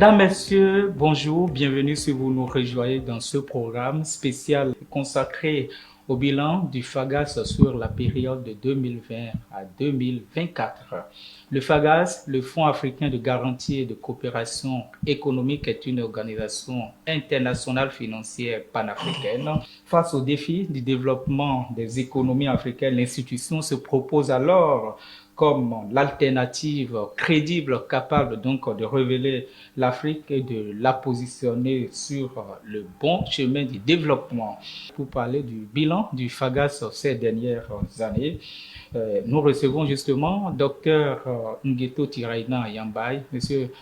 Mesdames, Messieurs, bonjour, bienvenue si vous nous rejoignez dans ce programme spécial consacré au bilan du FAGAS sur la période de 2020 à 2024. Le FAGAS, le Fonds africain de garantie et de coopération économique, est une organisation internationale financière panafricaine. Face aux défis du développement des économies africaines, l'institution se propose alors comme l'alternative crédible capable donc de révéler l'Afrique et de la positionner sur le bon chemin du développement. Pour parler du bilan du FAGAS ces dernières années, nous recevons justement Dr Ngueto Tiraina Yambay. Monsieur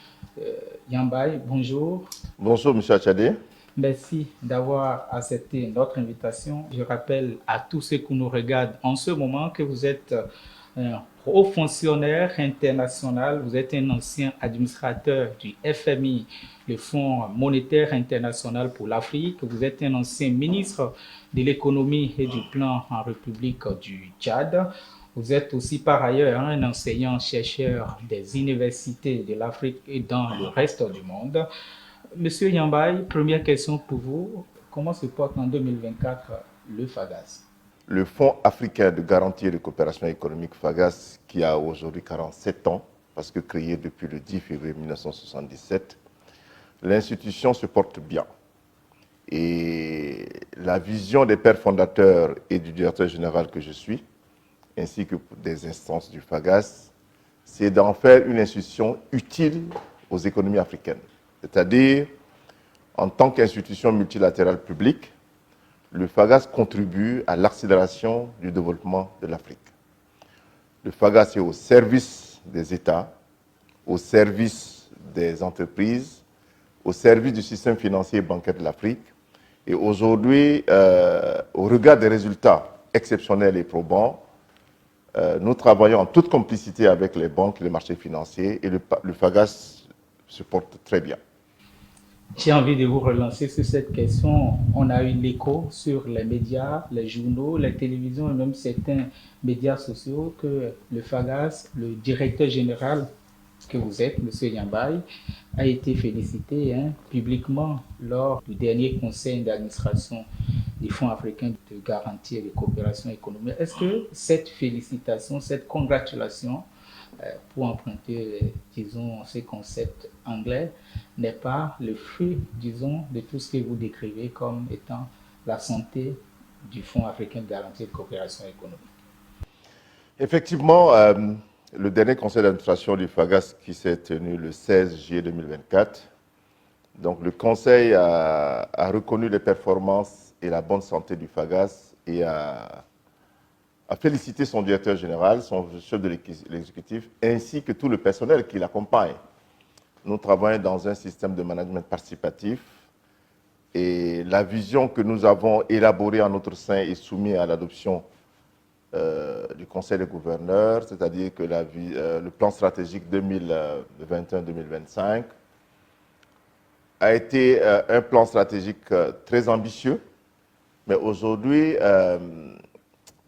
Yambay, bonjour. Bonjour, M. Achadé. Merci d'avoir accepté notre invitation. Je rappelle à tous ceux qui nous regardent en ce moment que vous êtes un haut fonctionnaire international, vous êtes un ancien administrateur du FMI, le Fonds monétaire international pour l'Afrique, vous êtes un ancien ministre de l'économie et du plan en République du Tchad. Vous êtes aussi par ailleurs un enseignant-chercheur des universités de l'Afrique et dans le reste du monde. Monsieur Yambay, première question pour vous. Comment se porte en 2024 le FAGAS? Le Fonds africain de garantie et de coopération économique FAGAS, qui a aujourd'hui 47 ans, parce que créé depuis le 10 février 1977, l'institution se porte bien. Et la vision des pères fondateurs et du directeur général que je suis, ainsi que des instances du FAGAS, c'est d'en faire une institution utile aux économies africaines. C'est-à-dire, en tant qu'institution multilatérale publique, le FAGAS contribue à l'accélération du développement de l'Afrique. Le FAGAS est au service des États, au service des entreprises, au service du système financier et bancaire de l'Afrique. Et aujourd'hui, au regard des résultats exceptionnels et probants, nous travaillons en toute complicité avec les banques et les marchés financiers et le FAGAS se porte très bien. J'ai envie de vous relancer sur cette question. On a eu l'écho sur les médias, les journaux, les télévisions et même certains médias sociaux que le FAGAS, le directeur général que vous êtes, M. Yambay, a été félicité publiquement lors du dernier conseil d'administration du Fonds africain de garantie et de coopération économique. Est-ce que cette félicitation, cette congratulation, pour emprunter, disons, ces concepts anglais, n'est pas le fruit, disons, de tout ce que vous décrivez comme étant la santé du Fonds africain de garantie et de coopération économique? Effectivement, le dernier conseil d'administration du FAGAS qui s'est tenu le 16 juillet 2024, donc le conseil a reconnu les performances et la bonne santé du FAGAS et a félicité son directeur général, son chef de l'exécutif, ainsi que tout le personnel qui l'accompagne. Nous travaillons dans un système de management participatif et la vision que nous avons élaborée en notre sein est soumise à l'adoption du Conseil des gouverneurs, c'est-à-dire que le plan stratégique 2021-2025 a été un plan stratégique très ambitieux, mais aujourd'hui,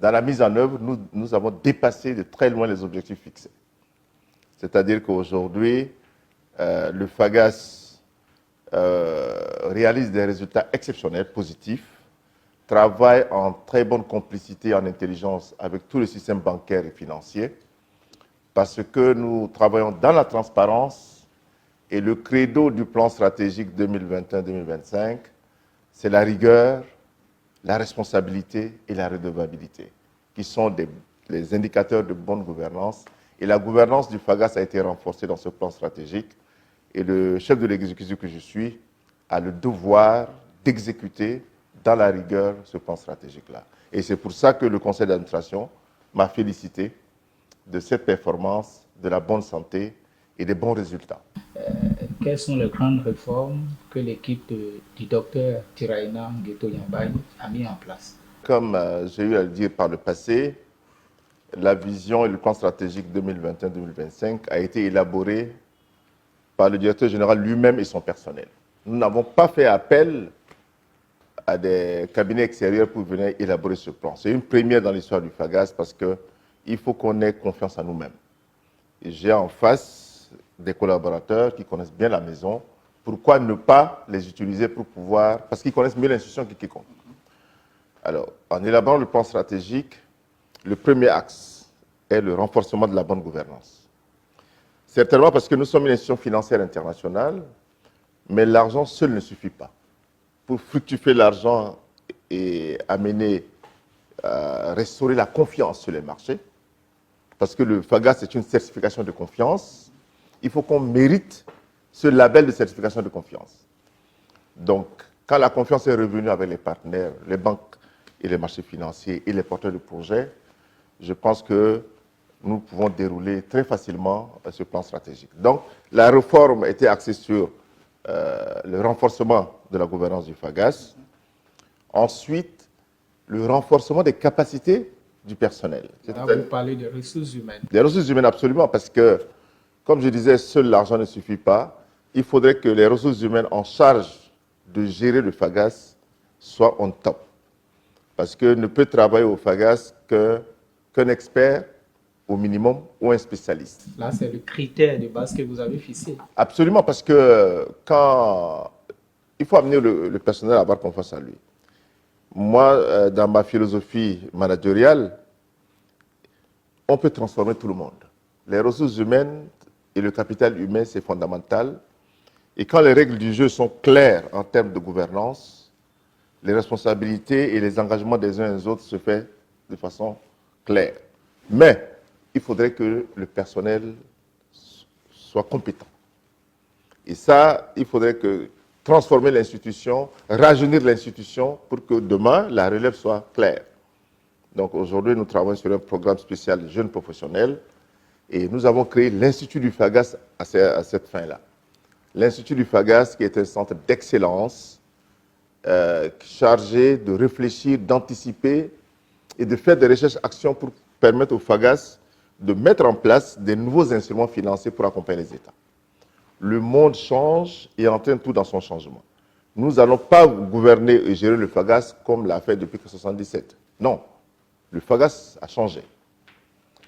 dans la mise en œuvre, nous avons dépassé de très loin les objectifs fixés. C'est-à-dire qu'aujourd'hui, le FAGAS réalise des résultats exceptionnels, positifs, travaille en très bonne complicité et en intelligence avec tout le système bancaire et financier, parce que nous travaillons dans la transparence et le credo du plan stratégique 2021-2025, c'est la rigueur, la responsabilité et la redevabilité, qui sont les indicateurs de bonne gouvernance. Et la gouvernance du FAGAS a été renforcée dans ce plan stratégique. Et le chef de l'exécutif que je suis a le devoir d'exécuter dans la rigueur ce plan stratégique-là. Et c'est pour ça que le conseil d'administration m'a félicité de cette performance, de la bonne santé et des bons résultats. Quelles sont les grandes réformes que l'équipe du docteur Tiraina Ngueto Yambay a mis en place? Comme j'ai eu à le dire par le passé, la vision et le plan stratégique 2021-2025 a été élaboré par le directeur général lui-même et son personnel. Nous n'avons pas fait appel à des cabinets extérieurs pour venir élaborer ce plan. C'est une première dans l'histoire du FAGAS parce qu'il faut qu'on ait confiance en nous-mêmes. J'ai en face des collaborateurs qui connaissent bien la maison, Pourquoi ne pas les utiliser pour pouvoir... Parce qu'ils connaissent mieux l'institution que quiconque. Alors, en élaborant le plan stratégique, le premier axe est le renforcement de la bonne gouvernance. Certainement parce que nous sommes une institution financière internationale, mais l'argent seul ne suffit pas. Pour fructifier l'argent et amener à restaurer la confiance sur les marchés, parce que le FAGAS est une certification de confiance, il faut qu'on mérite ce label de certification de confiance. Donc, quand la confiance est revenue avec les partenaires, les banques et les marchés financiers et les porteurs de projets, je pense que nous pouvons dérouler très facilement ce plan stratégique. Donc, la réforme était axée sur le renforcement de la gouvernance du FAGAS. Ensuite, le renforcement des capacités du personnel. Là, vous parlez des ressources humaines. Des ressources humaines, absolument, parce que, comme je disais, seul l'argent ne suffit pas. Il faudrait que les ressources humaines en charge de gérer le FAGAS soient on top. Parce que ne peut travailler au FAGAS qu'un expert au minimum ou un spécialiste. Là, c'est le critère de base que vous avez fixé. Absolument, parce que quand il faut amener le personnel à avoir confiance en lui. Moi, dans ma philosophie managériale, on peut transformer tout le monde. Les ressources humaines et le capital humain, c'est fondamental. Et quand les règles du jeu sont claires en termes de gouvernance, les responsabilités et les engagements des uns et des autres se font de façon claire. Mais il faudrait que le personnel soit compétent. Et ça, il faudrait que transformer l'institution, rajeunir l'institution pour que demain, la relève soit claire. Donc aujourd'hui, nous travaillons sur un programme spécial jeunes professionnels et nous avons créé l'Institut du FAGAS à cette fin-là. L'Institut du FAGAS qui est un centre d'excellence chargé de réfléchir, d'anticiper et de faire des recherches-actions pour permettre au FAGAS de mettre en place des nouveaux instruments financiers pour accompagner les États. Le monde change et entraîne tout dans son changement. Nous n'allons pas gouverner et gérer le FAGAS comme l'a fait depuis 1977. Non, le FAGAS a changé.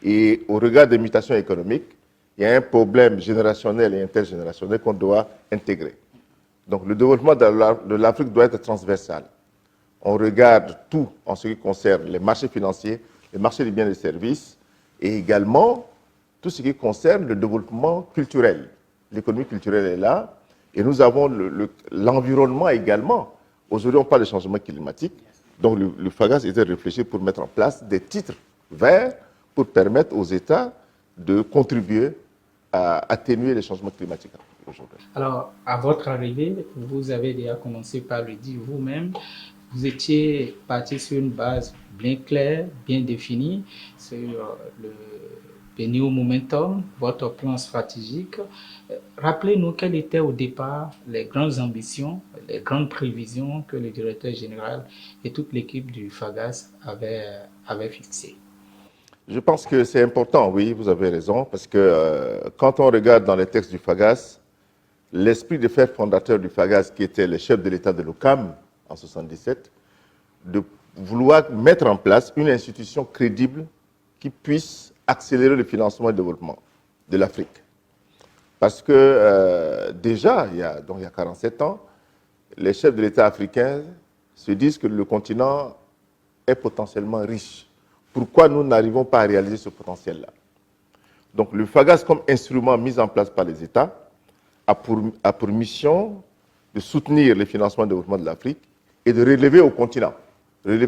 Et au regard des mutations économiques, il y a un problème générationnel et intergénérationnel qu'on doit intégrer. Donc le développement de l'Afrique doit être transversal. On regarde tout en ce qui concerne les marchés financiers, les marchés des biens et des services, et également tout ce qui concerne le développement culturel. L'économie culturelle est là, et nous avons l'environnement également. Aujourd'hui, on parle de changement climatique, donc le FAGAS était réfléchi pour mettre en place des titres verts pour permettre aux États de contribuer à atténuer les changements climatiques aujourd'hui. Alors, à votre arrivée, vous avez déjà commencé par le dire vous-même, vous étiez parti sur une base bien claire, bien définie, sur le Benio Momentum, votre plan stratégique. Rappelez-nous quelles étaient au départ les grandes ambitions, les grandes prévisions que le directeur général et toute l'équipe du FAGAS avaient fixées. Je pense que c'est important, oui, vous avez raison, parce que quand on regarde dans les textes du FAGAS, l'esprit de fer fondateur du FAGAS, qui était le chef de l'État de l'OCAM en 1977, de vouloir mettre en place une institution crédible qui puisse accélérer le financement et le développement de l'Afrique. Parce que déjà, il y a 47 ans, les chefs de l'État africains se disent que le continent est potentiellement riche. Pourquoi nous n'arrivons pas à réaliser ce potentiel-là? Donc le FAGAS, comme instrument mis en place par les États, a pour mission de soutenir le financement et le développement de l'Afrique et de relever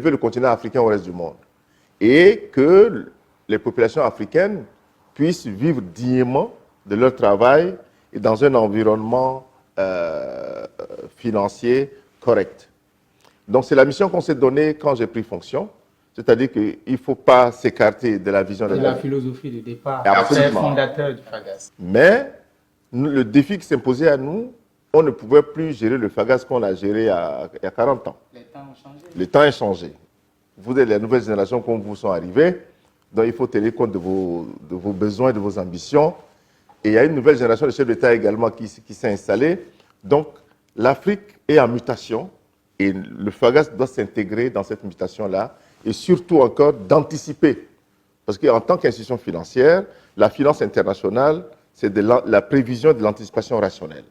le continent africain au reste du monde. Et que les populations africaines puissent vivre dignement de leur travail et dans un environnement financier correct. Donc c'est la mission qu'on s'est donnée quand j'ai pris fonction. C'est-à-dire qu'il ne faut pas s'écarter de la vision de la philosophie de départ, c'est fondateur du FAGAS. Mais le défi qui s'imposait à nous, on ne pouvait plus gérer le FAGAS qu'on a géré il y a 40 ans. Les temps ont changé. Les temps ont changé. Vous êtes les nouvelles générations comme vous sont arrivées, donc il faut tenir compte de vos besoins, de vos ambitions. Et il y a une nouvelle génération de chefs d'État également qui s'est installée. Donc l'Afrique est en mutation et le FAGAS doit s'intégrer dans cette mutation-là. Et surtout encore d'anticiper. Parce qu'en tant qu'institution financière, la finance internationale, c'est de la prévision de l'anticipation rationnelle.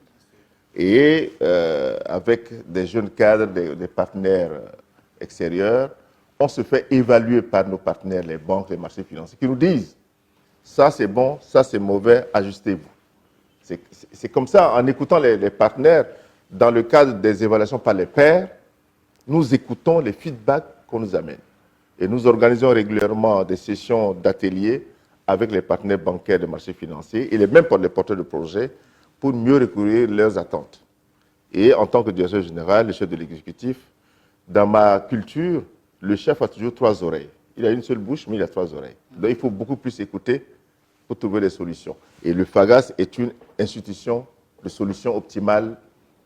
Et avec des jeunes cadres, des partenaires extérieurs, on se fait évaluer par nos partenaires, les banques, les marchés financiers, qui nous disent ça c'est bon, ça c'est mauvais, ajustez-vous. C'est comme ça, en écoutant les partenaires, dans le cadre des évaluations par les pairs, nous écoutons les feedbacks qu'on nous amène. Et nous organisons régulièrement des sessions d'ateliers avec les partenaires bancaires des marchés financiers et même pour les porteurs de projets pour mieux recueillir leurs attentes. Et en tant que directeur général, le chef de l'exécutif, dans ma culture, le chef a toujours 3 oreilles. Il a une seule bouche, mais il a 3 oreilles. Donc il faut beaucoup plus écouter pour trouver des solutions. Et le FAGAS est une institution de solutions optimales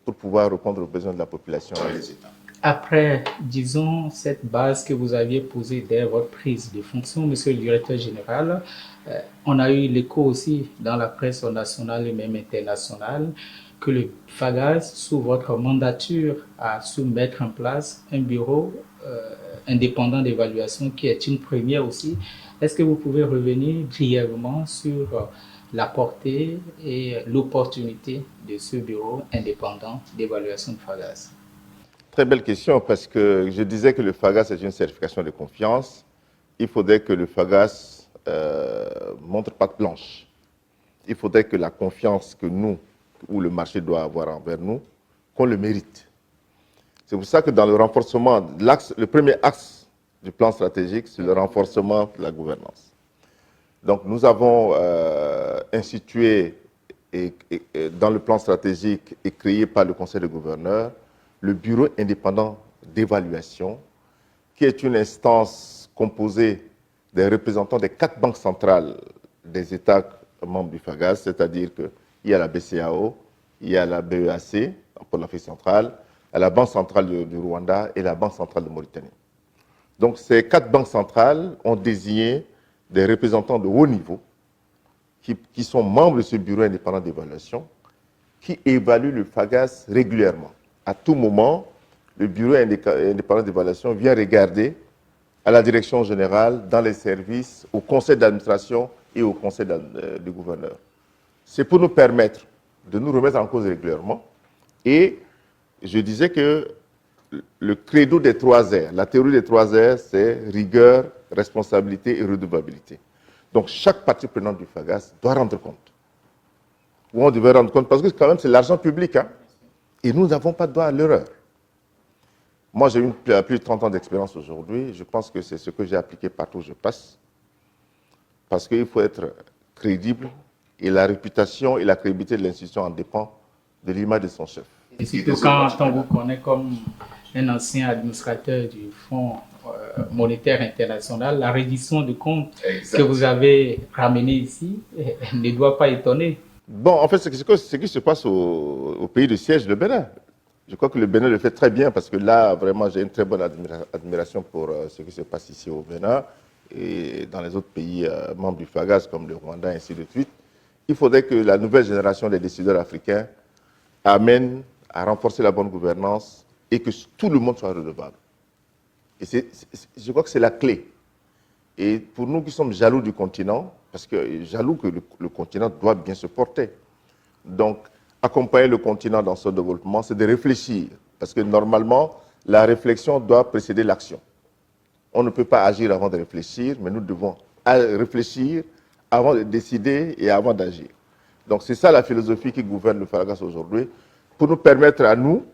pour pouvoir répondre aux besoins de la population et des États. Après, disons, cette base que vous aviez posée dès votre prise de fonction, monsieur le directeur général, on a eu l'écho aussi dans la presse nationale et même internationale que le FAGAS, sous votre mandature, a su mettre en place un bureau indépendant d'évaluation qui est une première aussi. Est-ce que vous pouvez revenir brièvement sur la portée et l'opportunité de ce bureau indépendant d'évaluation de FAGAS? Très belle question, parce que je disais que le FAGAS est une certification de confiance. Il faudrait que le FAGAS montre patte blanche. Il faudrait que la confiance que nous, ou le marché doit avoir envers nous, qu'on le mérite. C'est pour ça que dans le renforcement, le premier axe du plan stratégique, c'est le renforcement de la gouvernance. Donc nous avons institué, dans le plan stratégique et créé par le Conseil des gouverneurs, le Bureau indépendant d'évaluation, qui est une instance composée des représentants des 4 banques centrales des États membres du FAGAS, c'est-à-dire qu'il y a la BCAO, il y a la BEAC, pour l'Afrique centrale, à la Banque centrale du Rwanda et la Banque centrale de Mauritanie. Donc ces 4 banques centrales ont désigné des représentants de haut niveau qui sont membres de ce Bureau indépendant d'évaluation, qui évaluent le FAGAS régulièrement. À tout moment, le Bureau indépendant d'évaluation vient regarder à la direction générale, dans les services, au conseil d'administration et au conseil du gouverneur. C'est pour nous permettre de nous remettre en cause régulièrement. Et je disais que le credo des 3 R, la théorie des 3 R, c'est rigueur, responsabilité et redevabilité. Donc chaque partie prenante du FAGAS doit rendre compte. Ou on devait rendre compte, parce que quand même c'est l'argent public, hein. Et nous n'avons pas droit à l'erreur. Moi, j'ai eu plus de 30 ans d'expérience aujourd'hui. Je pense que c'est ce que j'ai appliqué partout où je passe. Parce qu'il faut être crédible. Et la réputation et la crédibilité de l'institution en dépend de l'image de son chef. Et surtout quand on vous connaît comme un ancien administrateur du Fonds monétaire international, la reddition de comptes que vous avez ramené ici ne doit pas étonner. Bon, en fait, c'est ce qui se passe au pays de siège, le Bénin. Je crois que le Bénin le fait très bien parce que là, vraiment, j'ai une très bonne admiration pour ce qui se passe ici au Bénin et dans les autres pays membres du FAGAS comme le Rwanda et ainsi de suite. Il faudrait que la nouvelle génération des décideurs africains amène à renforcer la bonne gouvernance et que tout le monde soit redevable. Et je crois que c'est la clé. Et pour nous qui sommes jaloux du continent, parce que jaloux que le continent doit bien se porter. Donc, accompagner le continent dans son développement, c'est de réfléchir. Parce que normalement, la réflexion doit précéder l'action. On ne peut pas agir avant de réfléchir, mais nous devons réfléchir avant de décider et avant d'agir. Donc, c'est ça la philosophie qui gouverne le FAGAS aujourd'hui, pour nous permettre à nous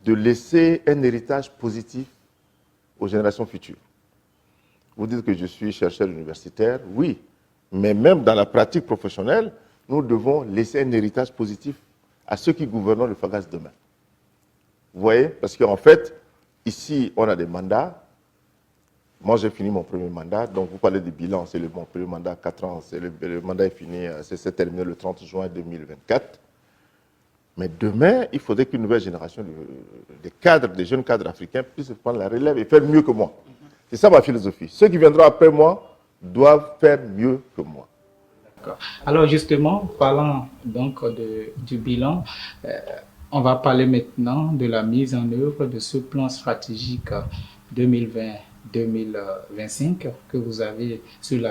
de laisser un héritage positif aux générations futures. Vous dites que je suis chercheur universitaire, oui, mais même dans la pratique professionnelle, nous devons laisser un héritage positif à ceux qui gouverneront le FAGAS demain. Vous voyez? Parce qu'en fait, ici, on a des mandats. Moi, j'ai fini mon premier mandat, donc vous parlez de bilan, c'est mon premier mandat, 4 ans, le mandat est fini, c'est terminé le 30 juin 2024. Mais demain, il faudrait qu'une nouvelle génération des jeunes cadres africains puissent prendre la relève et faire mieux que moi. C'est ça ma philosophie. Ceux qui viendront après moi doivent faire mieux que moi. Alors justement, parlant donc du bilan, on va parler maintenant de la mise en œuvre de ce plan stratégique 2020-2025 que vous avez sur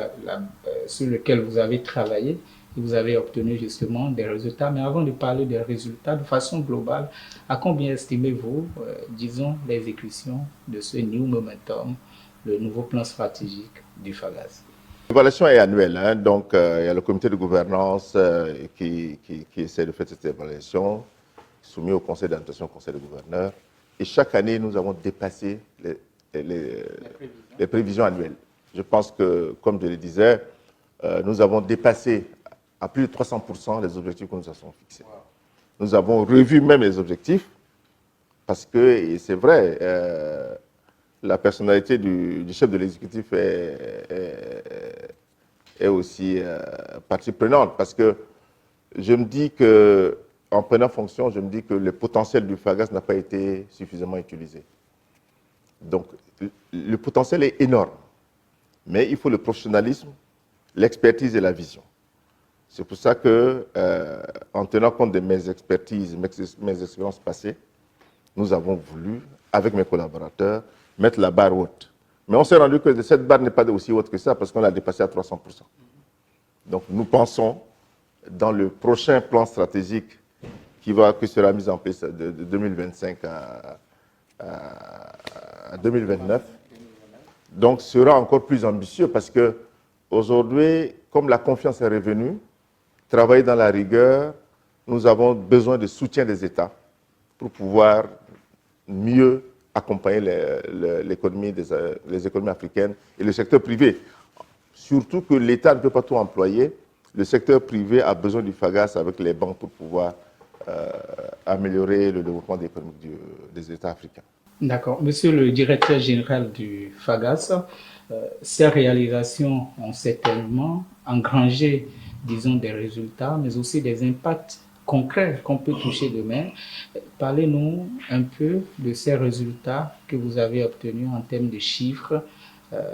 lequel vous avez travaillé vous avez obtenu justement des résultats. Mais avant de parler des résultats, de façon globale, à combien estimez-vous, disons, l'exécution de ce New Momentum, le nouveau plan stratégique du FAGAS? L'évaluation est annuelle, hein, donc il y a le comité de gouvernance qui essaie de faire cette évaluation, soumis au conseil d'administration, au conseil de gouverneurs. Et chaque année, nous avons dépassé les prévisions annuelles. Je pense que, comme je le disais, nous avons dépassé à plus de 300% les objectifs que nous avons fixés. Wow. Nous avons revu même les objectifs parce que, et c'est vrai, la personnalité du chef de l'exécutif est aussi partie prenante parce que je me dis que, en prenant fonction, je me dis que le potentiel du FAGAS n'a pas été suffisamment utilisé. Donc, le potentiel est énorme, mais il faut le professionnalisme, l'expertise et la vision. C'est pour ça que, en tenant compte de mes expertises, mes expériences passées, nous avons voulu, avec mes collaborateurs, mettre la barre haute. Mais on s'est rendu compte que cette barre n'est pas aussi haute que ça parce qu'on l'a dépassée à 300%. Donc nous pensons, dans le prochain plan stratégique qui sera mis en place de 2025 à 2029, donc sera encore plus ambitieux parce que aujourd'hui, comme la confiance est revenue, travailler dans la rigueur, nous avons besoin de soutien des États pour pouvoir mieux accompagner les économies africaines et le secteur privé. Surtout que l'État ne peut pas tout employer. Le secteur privé a besoin du FAGAS avec les banques pour pouvoir améliorer le développement économique des États africains. D'accord. Monsieur le directeur général du FAGAS, ces réalisations ont certainement engrangé, disons, des résultats, mais aussi des impacts concrets qu'on peut toucher demain. Parlez-nous un peu de ces résultats que vous avez obtenus en termes de chiffres,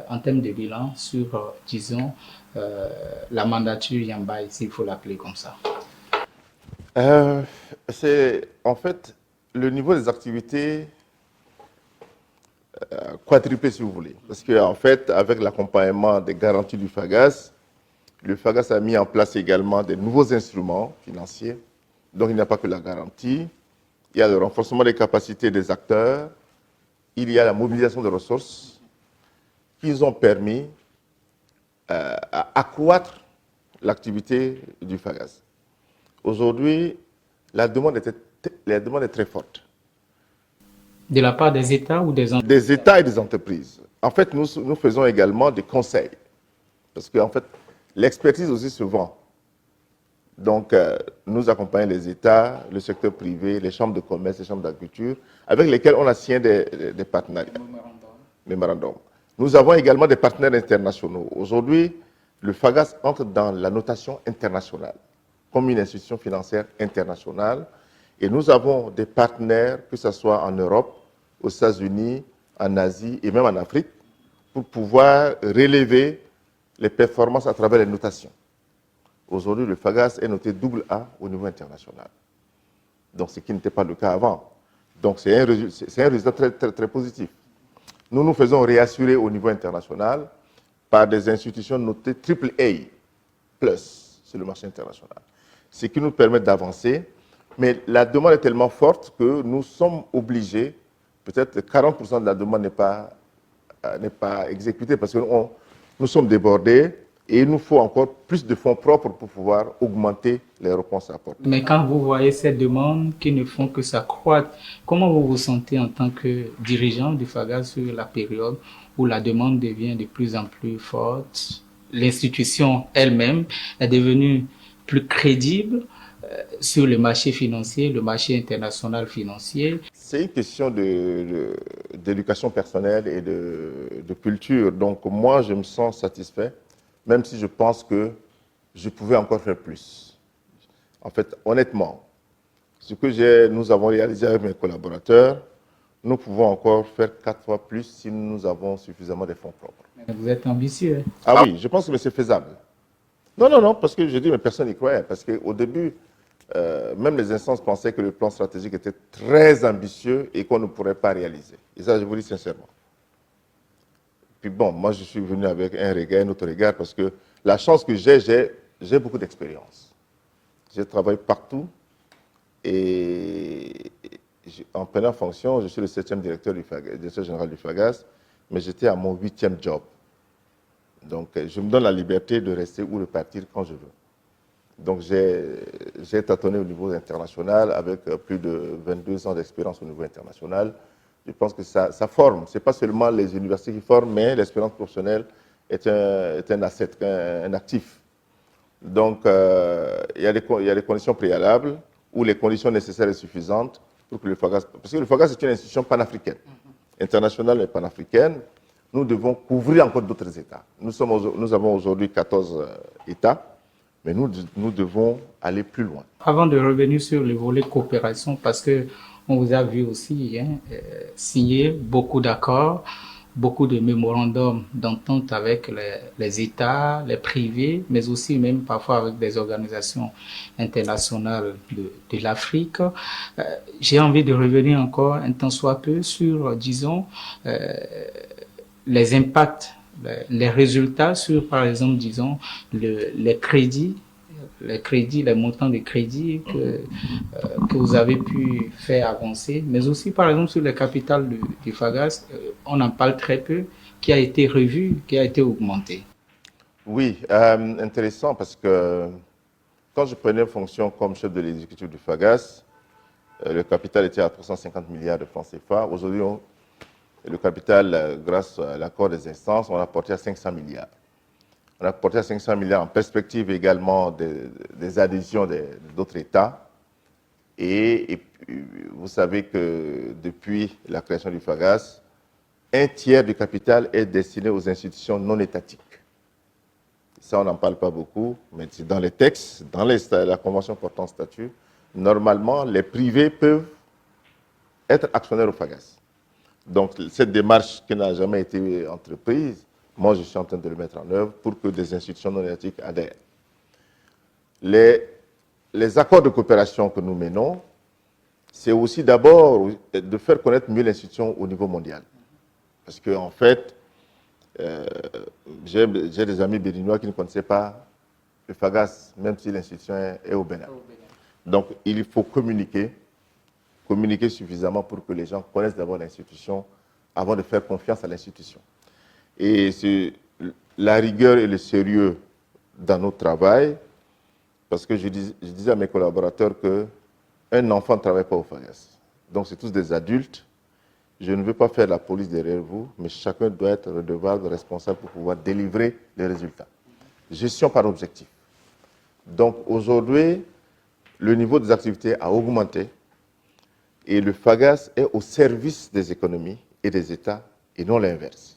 en termes de bilan sur, disons, la mandature Yambaye, s'il faut l'appeler comme ça. C'est en fait le niveau des activités quadruplé, si vous voulez. Parce qu'en fait, avec l'accompagnement des garanties du FAGAS, le FAGAS a mis en place également des nouveaux instruments financiers. Donc, il n'y a pas que la garantie. Il y a le renforcement des capacités des acteurs. Il y a la mobilisation de ressources qui nous ont permis à accroître l'activité du FAGAS. Aujourd'hui, la demande est très forte. De la part des États ou des entreprises? Des États et des entreprises. En fait, nous faisons également des conseils. Parce qu'en fait, l'expertise aussi se vend. Donc, nous accompagnons les États, le secteur privé, les chambres de commerce, les chambres d'agriculture, avec lesquels on a signé des partenariats. Mémorandum. Nous avons également des partenaires internationaux. Aujourd'hui, le FAGAS entre dans la notation internationale, comme une institution financière internationale. Et nous avons des partenaires, que ce soit en Europe, aux États-Unis, en Asie et même en Afrique, pour pouvoir relever les performances à travers les notations. Aujourd'hui, le FAGAS est noté AA au niveau international. Donc, ce qui n'était pas le cas avant. Donc, c'est un résultat très, très, très positif. Nous nous faisons réassurer au niveau international par des institutions notées AAA+ sur le marché international. Ce qui nous permet d'avancer. Mais la demande est tellement forte que nous sommes obligés, peut-être 40% de la demande n'est pas exécutée parce que nous sommes débordés et il nous faut encore plus de fonds propres pour pouvoir augmenter les réponses apportées. Mais quand vous voyez ces demandes qui ne font que s'accroître, comment vous vous sentez en tant que dirigeant du FAGAS sur la période où la demande devient de plus en plus forte? L'institution elle-même est devenue plus crédible sur le marché financier, le marché international financier. C'est une question d'éducation personnelle et de culture. Donc moi, je me sens satisfait, même si je pense que je pouvais encore faire plus. En fait, honnêtement, ce que nous avons réalisé avec mes collaborateurs, nous pouvons encore faire 4 fois plus si nous avons suffisamment de fonds propres. Mais vous êtes ambitieux. Ah oui, je pense que c'est faisable. Non, parce que je dis, mais personne n'y croyait. Parce qu'au début, même les instances pensaient que le plan stratégique était très ambitieux et qu'on ne pourrait pas réaliser. Et ça, je vous dis sincèrement. Puis bon, moi, je suis venu avec un autre regard, parce que la chance que j'ai j'ai beaucoup d'expérience. J'ai travaillé partout et en prenant fonction, je suis le 7e directeur général du FAGAS, mais j'étais à mon 8e job. Donc, je me donne la liberté de rester ou de partir quand je veux. Donc, j'ai tâtonné au niveau international avec plus de 22 ans d'expérience au niveau international. Je pense que ça forme. Ce n'est pas seulement les universités qui forment, mais l'expérience professionnelle est un asset, un actif. Donc, il y a des conditions préalables ou les conditions nécessaires et suffisantes pour que le FAGAS... Parce que le FAGAS est une institution panafricaine, internationale et panafricaine. Nous devons couvrir encore d'autres États. Nous avons aujourd'hui 14 États, mais nous devons aller plus loin. Avant de revenir sur le volet coopération, parce qu'on vous a vu aussi signer beaucoup d'accords, beaucoup de mémorandums d'entente avec les États, les privés, mais aussi même parfois avec des organisations internationales de l'Afrique. J'ai envie de revenir encore un tant soit peu sur, disons, les impacts, les résultats sur, par exemple, disons, les crédits, les montants de crédits que vous avez pu faire avancer, mais aussi, par exemple, sur le capital du FAGAS, on en parle très peu, qui a été revu, qui a été augmenté. Oui, intéressant parce que quand je prenais fonction comme chef de l'exécutif du FAGAS, le capital était à 350 milliards de francs CFA. Aujourd'hui, le capital, grâce à l'accord des instances, on a porté à 500 milliards. On a porté à 500 milliards en perspective également des adhésions d'autres États. Et vous savez que depuis la création du FAGAS, un tiers du capital est destiné aux institutions non étatiques. Ça, on n'en parle pas beaucoup, mais c'est dans les textes, dans la Convention portant statut, normalement, les privés peuvent être actionnaires au FAGAS. Donc, cette démarche qui n'a jamais été entreprise, moi, je suis en train de le mettre en œuvre pour que des institutions non étatiques adhèrent. Les accords de coopération que nous menons, c'est aussi d'abord de faire connaître mieux l'institution au niveau mondial. Parce qu'en fait, j'ai des amis béninois qui ne connaissaient pas le FAGAS, même si l'institution est au Bénin. Donc, il faut communiquer suffisamment pour que les gens connaissent d'abord l'institution avant de faire confiance à l'institution. Et c'est la rigueur et le sérieux dans notre travail, parce que je disais à mes collaborateurs qu'un enfant ne travaille pas au FAGAS. Donc, c'est tous des adultes. Je ne veux pas faire la police derrière vous, mais chacun doit être redevable, responsable pour pouvoir délivrer les résultats. Gestion par objectif. Donc, aujourd'hui, le niveau des activités a augmenté et le FAGAS est au service des économies et des États et non l'inverse.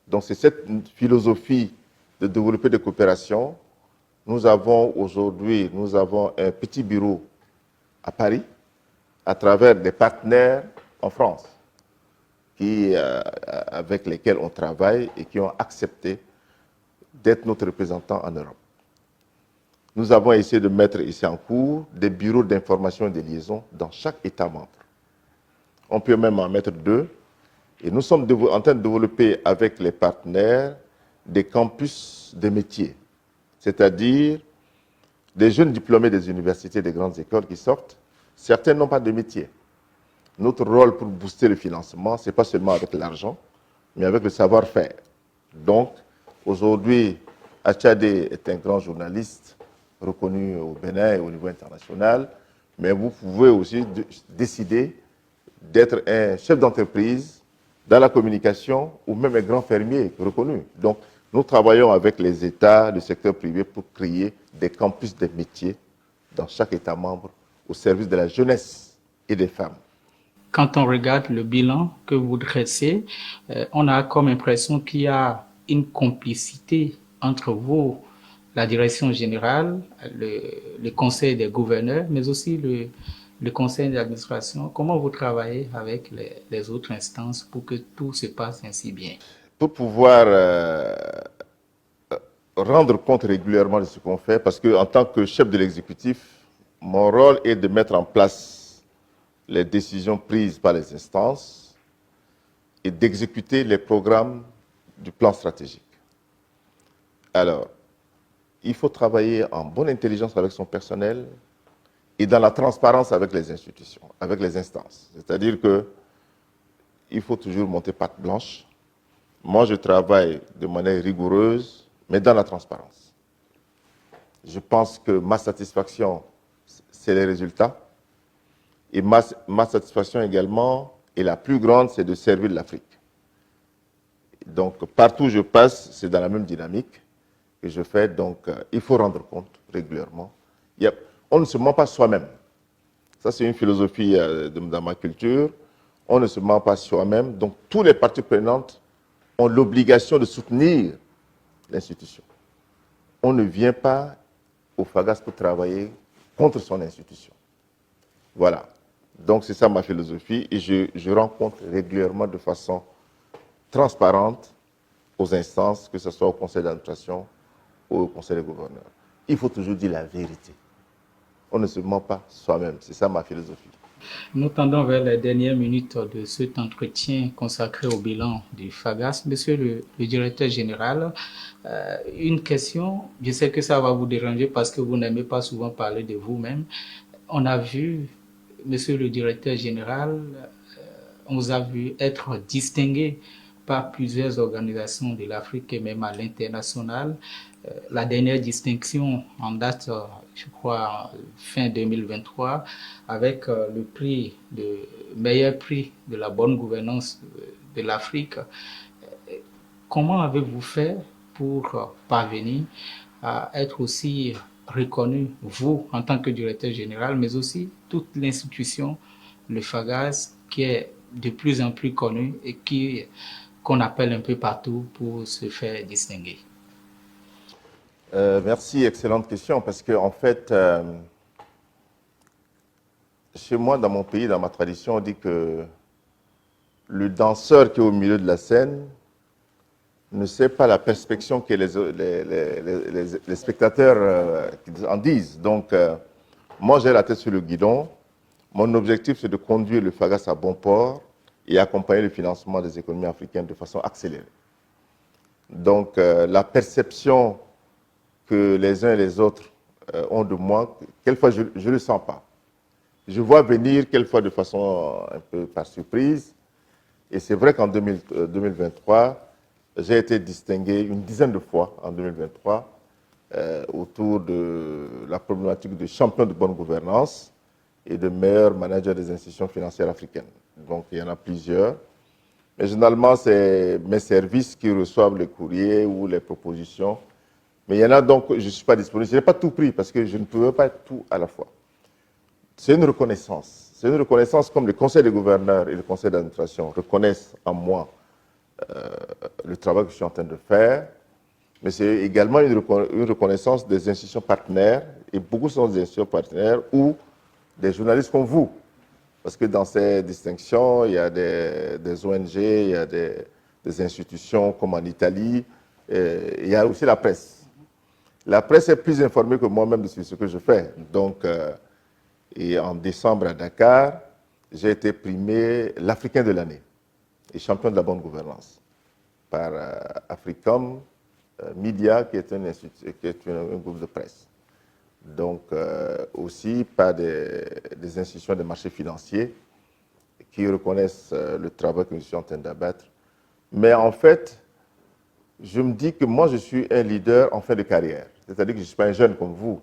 Donc, c'est cette philosophie de développer des coopérations. Nous avons aujourd'hui, un petit bureau à Paris à travers des partenaires en France avec lesquels on travaille et qui ont accepté d'être notre représentant en Europe. Nous avons essayé de mettre ici en cours des bureaux d'information et de liaison dans chaque État membre. On peut même en mettre 2. Et nous sommes en train de développer avec les partenaires des campus de métiers, c'est-à-dire des jeunes diplômés des universités et des grandes écoles qui sortent. Certains n'ont pas de métier. Notre rôle pour booster le financement, ce n'est pas seulement avec l'argent, mais avec le savoir-faire. Donc, aujourd'hui, Achadé est un grand journaliste reconnu au Bénin et au niveau international, mais vous pouvez aussi décider d'être un chef d'entreprise dans la communication ou même un grand fermier reconnu. Donc, nous travaillons avec les États, le secteur privé pour créer des campus de métiers dans chaque État membre au service de la jeunesse et des femmes. Quand on regarde le bilan que vous dressez, on a comme impression qu'il y a une complicité entre vous, la direction générale, le conseil des gouverneurs, mais aussi le conseil d'administration. Comment vous travaillez avec les autres instances pour que tout se passe ainsi bien? Pour pouvoir rendre compte régulièrement de ce qu'on fait, parce qu'en tant que chef de l'exécutif, mon rôle est de mettre en place les décisions prises par les instances et d'exécuter les programmes du plan stratégique. Alors, il faut travailler en bonne intelligence avec son personnel et dans la transparence avec les institutions, avec les instances. C'est-à-dire qu'il faut toujours monter patte blanche. Moi, je travaille de manière rigoureuse, mais dans la transparence. Je pense que ma satisfaction, c'est les résultats. Et ma satisfaction également, et la plus grande, c'est de servir l'Afrique. Donc, partout où je passe, c'est dans la même dynamique que je fais. Donc, il faut rendre compte régulièrement. On ne se ment pas soi-même. Ça, c'est une philosophie dans ma culture. On ne se ment pas soi-même. Donc, toutes les parties prenantes ont l'obligation de soutenir l'institution. On ne vient pas au FAGAS pour travailler contre son institution. Voilà. Donc, c'est ça ma philosophie. Et je rends compte régulièrement de façon transparente aux instances, que ce soit au conseil d'administration ou au conseil des gouverneurs. Il faut toujours dire la vérité. On ne se ment pas soi-même. C'est ça ma philosophie. Nous tendons vers les dernières minutes de cet entretien consacré au bilan du FAGAS. Monsieur le directeur général, une question, je sais que ça va vous déranger parce que vous n'aimez pas souvent parler de vous-même. On a vu, monsieur le directeur général, on vous a vu être distingué par plusieurs organisations de l'Afrique et même à l'international. La dernière distinction en date, je crois, fin 2023, avec le prix, le meilleur prix de la bonne gouvernance de l'Afrique. Comment avez-vous fait pour parvenir à être aussi reconnu, vous, en tant que directeur général, mais aussi toute l'institution, le FAGAS, qui est de plus en plus connue et qu'on appelle un peu partout pour se faire distinguer? Merci, excellente question, parce que en fait, chez moi, dans mon pays, dans ma tradition, on dit que le danseur qui est au milieu de la scène ne sait pas la perspective que les spectateurs en disent. Donc, moi, j'ai la tête sur le guidon. Mon objectif, c'est de conduire le FAGAS à bon port et accompagner le financement des économies africaines de façon accélérée. Donc, la perception que les uns et les autres ont de moi, quelquefois, je ne le sens pas. Je vois venir quelquefois de façon un peu par surprise. Et c'est vrai qu'en 2023, j'ai été distingué une dizaine de fois en 2023 autour de la problématique de champion de bonne gouvernance et de meilleur manager des institutions financières africaines. Donc, il y en a plusieurs. Mais généralement, c'est mes services qui reçoivent les courriers ou les propositions. Mais il y en a donc, je ne suis pas disponible. Je n'ai pas tout pris parce que je ne pouvais pas être tout à la fois. C'est une reconnaissance. C'est une reconnaissance comme le conseil des gouverneurs et le conseil d'administration reconnaissent en moi le travail que je suis en train de faire. Mais c'est également une reconnaissance des institutions partenaires, et beaucoup sont des institutions partenaires ou des journalistes comme vous. Parce que dans ces distinctions, il y a des ONG, il y a des institutions comme en Italie, et il y a aussi la presse. La presse est plus informée que moi-même de ce que je fais. Donc, et en décembre à Dakar, j'ai été primé l'Africain de l'année et champion de la bonne gouvernance par Africom Media, qui est un groupe de presse. Donc, aussi par des institutions de marché financiers qui reconnaissent le travail que je suis en train d'abattre. Mais en fait, je me dis que moi, je suis un leader en fin de carrière. C'est-à-dire que je ne suis pas un jeune comme vous.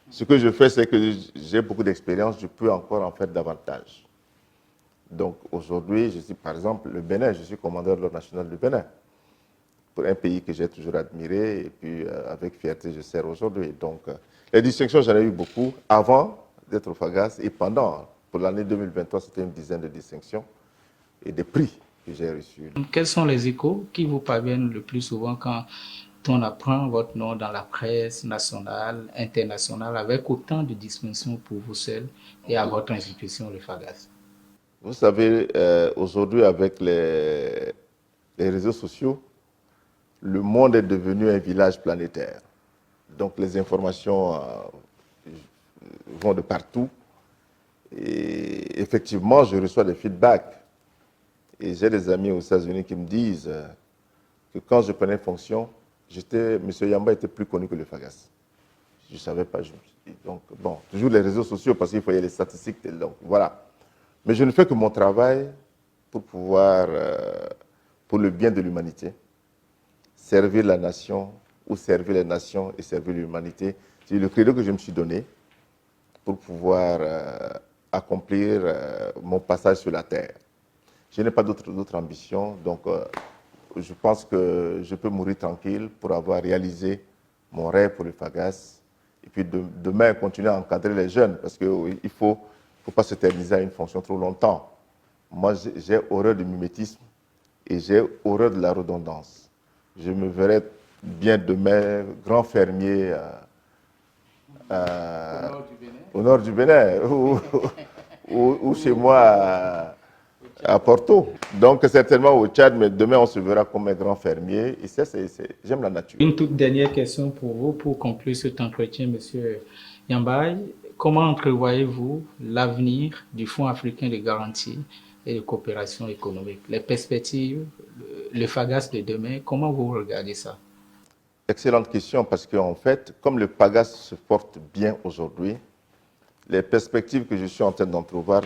Ce que je fais, c'est que j'ai beaucoup d'expérience, je peux encore en faire davantage. Donc, aujourd'hui, je suis, par exemple, le Bénin, je suis commandeur de l'Ordre national du Bénin, pour un pays que j'ai toujours admiré, et puis avec fierté, je sers aujourd'hui. Donc, les distinctions, j'en ai eu beaucoup avant d'être au FAGAS et pendant. Pour l'année 2023, c'était une dizaine de distinctions et des prix que j'ai reçus. Quels sont les échos qui vous parviennent le plus souvent quand on apprend votre nom dans la presse nationale, internationale, avec autant de distinctions pour vous seul et à votre institution, le FAGAS? Vous savez, aujourd'hui, avec les réseaux sociaux, le monde est devenu un village planétaire. Donc, les informations vont de partout. Et effectivement, je reçois des feedbacks. Et j'ai des amis aux États-Unis qui me disent que quand je prenais fonction, M. Yamba était plus connu que le FAGAS. Je ne savais pas. Donc, bon, toujours les réseaux sociaux parce qu'il faut y aller les statistiques. Donc, voilà. Mais je ne fais que mon travail pour pouvoir, pour le bien de l'humanité, servir la nation ou servir les nations et servir l'humanité. C'est le credo que je me suis donné pour pouvoir accomplir mon passage sur la terre. Je n'ai pas d'autres ambitions, donc je pense que je peux mourir tranquille pour avoir réalisé mon rêve pour le FAGAS. Et puis demain, continuer à encadrer les jeunes, parce qu'il ne faut pas s'éterniser à une fonction trop longtemps. Moi, j'ai horreur du mimétisme et j'ai horreur de la redondance. Je me verrai bien demain grand fermier au nord du Bénin ou chez moi à Porto. Donc certainement au Tchad, mais demain on se verra comme un grand fermier. Et ça, j'aime la nature. Une toute dernière question pour vous, pour conclure cet entretien, Monsieur Yambaye. Comment entrevoyez-vous l'avenir du Fonds africain de garantie et de coopération économique? Les perspectives, le FAGAS de demain, comment vous regardez ça? Excellente question, parce qu'en fait, comme le FAGAS se porte bien aujourd'hui, les perspectives que je suis en train d'entrevoir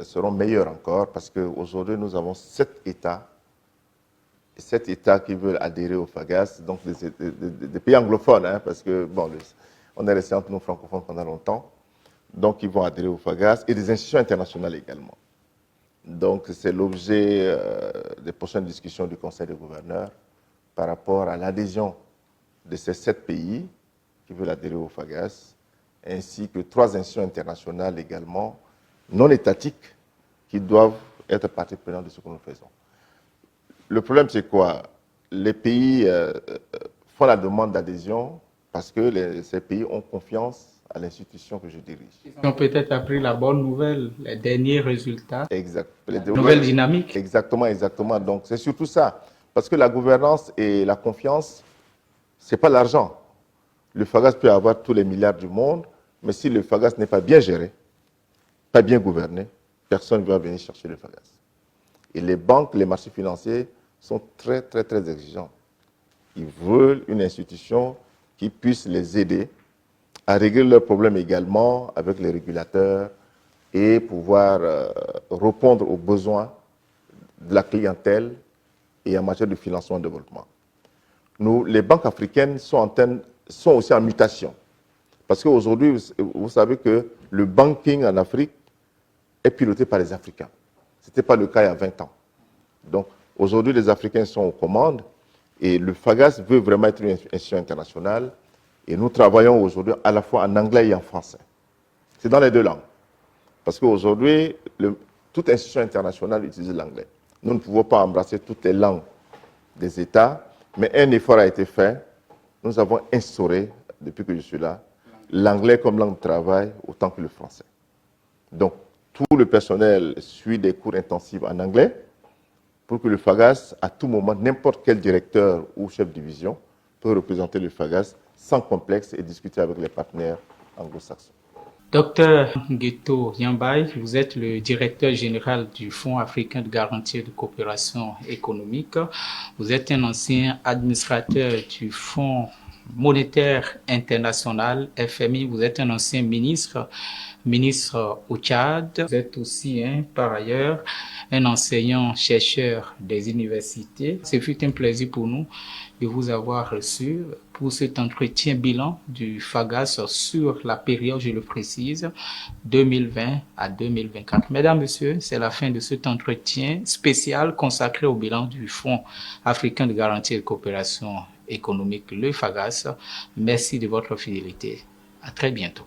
seront meilleures encore, parce qu'aujourd'hui, nous avons 7 États qui veulent adhérer au FAGAS, donc des pays anglophones, hein, parce que, bon, on est resté entre nous francophones pendant longtemps, donc ils vont adhérer au FAGAS, et des institutions internationales également. Donc, c'est l'objet des prochaines discussions du Conseil des gouverneurs par rapport à l'adhésion de ces 7 pays qui veulent adhérer au FAGAS, ainsi que 3 institutions internationales également, non étatiques, qui doivent être partie prenante de ce que nous faisons. Le problème, c'est quoi? Les pays font la demande d'adhésion parce que ces pays ont confiance à l'institution que je dirige. Ils ont peut-être appris la bonne nouvelle, les derniers résultats, exact. La nouvelle dynamique. Exactement, exactement. Donc, c'est surtout ça. Parce que la gouvernance et la confiance, ce n'est pas l'argent. Le FAGAS peut avoir tous les milliards du monde, mais si le FAGAS n'est pas bien géré, pas bien gouverné, personne ne va venir chercher le FAGAS. Et les banques, les marchés financiers sont très, très, très exigeants. Ils veulent une institution qui puisse les aider à régler leurs problèmes également avec les régulateurs et pouvoir répondre aux besoins de la clientèle et en matière de financement et de développement. Les banques africaines sont aussi en mutation. Parce qu'aujourd'hui, vous savez que le banking en Afrique est piloté par les Africains. Ce n'était pas le cas il y a 20 ans. Donc, aujourd'hui, les Africains sont aux commandes et le FAGAS veut vraiment être une institution internationale. Et nous travaillons aujourd'hui à la fois en anglais et en français. C'est dans les 2 langues. Parce qu'aujourd'hui, toute institution internationale utilise l'anglais. Nous ne pouvons pas embrasser toutes les langues des États, mais un effort a été fait. Nous avons instauré, depuis que je suis là, l'anglais comme langue de travail autant que le français. Donc, tout le personnel suit des cours intensifs en anglais pour que le FAGAS, à tout moment, n'importe quel directeur ou chef de division peut représenter le FAGAS sans complexe et discuter avec les partenaires anglo-saxons. Docteur Ngueto Yambaye, vous êtes le directeur général du Fonds africain de garantie et de coopération économique. Vous êtes un ancien administrateur du Fonds monétaire international, FMI. Vous êtes un ancien ministre au Tchad. Vous êtes aussi, par ailleurs, un enseignant-chercheur des universités. Ce fut un plaisir pour nous de vous avoir reçu pour cet entretien bilan du FAGAS sur la période, je le précise, 2020 à 2024. Mesdames, Messieurs, c'est la fin de cet entretien spécial consacré au bilan du Fonds africain de garantie et de coopération économique, le FAGAS. Merci de votre fidélité. À très bientôt.